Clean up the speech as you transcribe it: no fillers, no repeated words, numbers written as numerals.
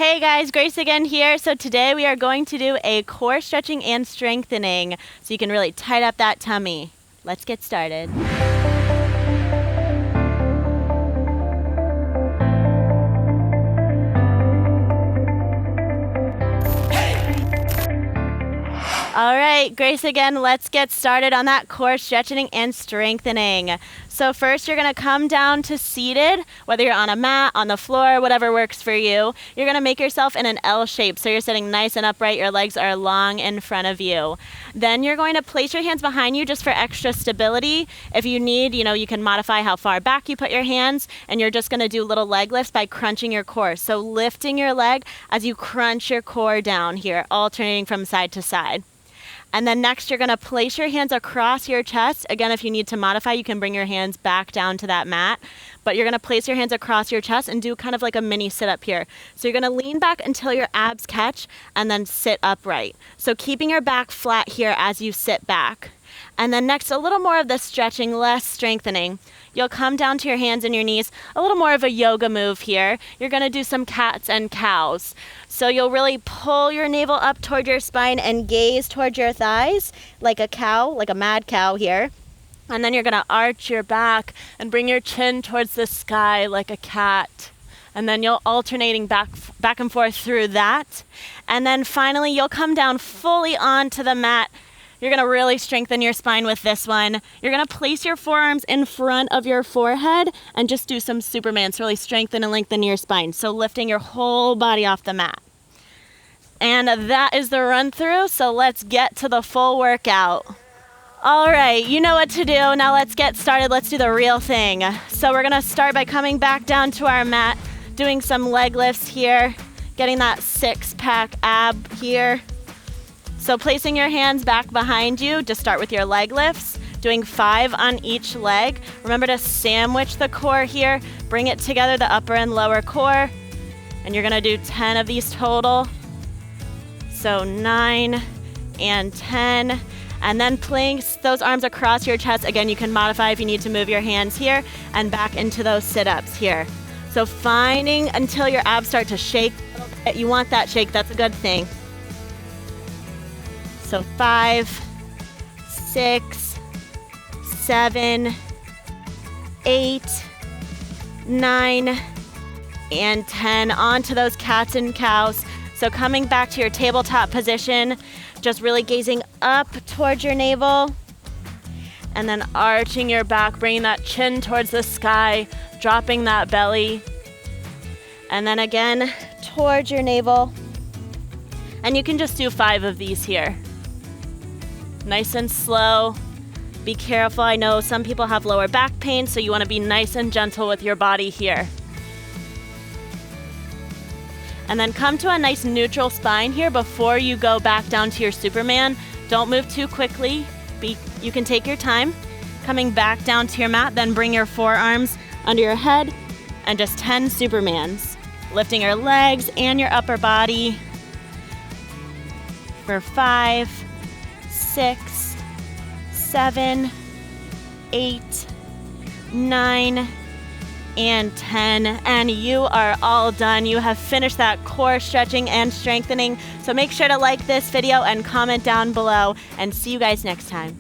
Hey guys, Grace again here. So today we are going to do a core stretching and strengthening so you can really tighten up that tummy. Let's get started. All right, Grace again, let's get started on that core stretching and strengthening. So first you're gonna come down to seated, whether you're on a mat, on the floor, whatever works for you. You're gonna make yourself in an L shape, so you're sitting nice and upright, your legs are long in front of you. Then you're going to place your hands behind you just for extra stability. If you need, you can modify how far back you put your hands, and you're just gonna do little leg lifts by crunching your core. So lifting your leg as you crunch your core down here, alternating from side to side. And then next, you're gonna place your hands across your chest. Again, if you need to modify, you can bring your hands back down to that mat. But you're gonna place your hands across your chest and do kind of like a mini sit-up here. So you're gonna lean back until your abs catch and then sit upright. So keeping your back flat here as you sit back. And then next, a little more of the stretching, less strengthening. You'll come down to your hands and your knees, a little more of a yoga move here. You're gonna do some cats and cows. So you'll really pull your navel up toward your spine and gaze toward your thighs like a cow, like a mad cow here. And then you're gonna arch your back and bring your chin towards the sky like a cat. And then you'll alternating back and forth through that. And then finally, you'll come down fully onto the mat. You're gonna really strengthen your spine with this one. You're gonna place your forearms in front of your forehead and just do some Supermans to really strengthen and lengthen your spine. So lifting your whole body off the mat. And that is the run through, so let's get to the full workout. All right, you know what to do. Now let's get started. Let's do the real thing. So we're gonna start by coming back down to our mat, doing some leg lifts here, getting that six-pack ab here. So placing your hands back behind you to start with your leg lifts, doing 5 on each leg. Remember to sandwich the core here, bring it together, the upper and lower core. And you're gonna do 10 of these total. So 9 and 10. And then place those arms across your chest. Again, you can modify if you need to move your hands here and back into those sit-ups here. So finding until your abs start to shake a little bit. You want that shake, that's a good thing. So 5, 6, 7, 8, 9, and 10. Onto those cats and cows. So coming back to your tabletop position, just really gazing up towards your navel, and then arching your back, bringing that chin towards the sky, dropping that belly, and then again towards your navel. And you can just do 5 of these here. Nice and slow. Be careful. I know some people have lower back pain, so you want to be nice and gentle with your body here. And then come to a nice neutral spine here before you go back down to your Superman. Don't move too quickly. You can take your time. Coming back down to your mat, then bring your forearms under your head and just 10 Supermans. Lifting your legs and your upper body for 5, 6, 7, 8, 9, and 10. And you are all done. You have finished that core stretching and strengthening. So make sure to like this video and comment down below, and see you guys next time.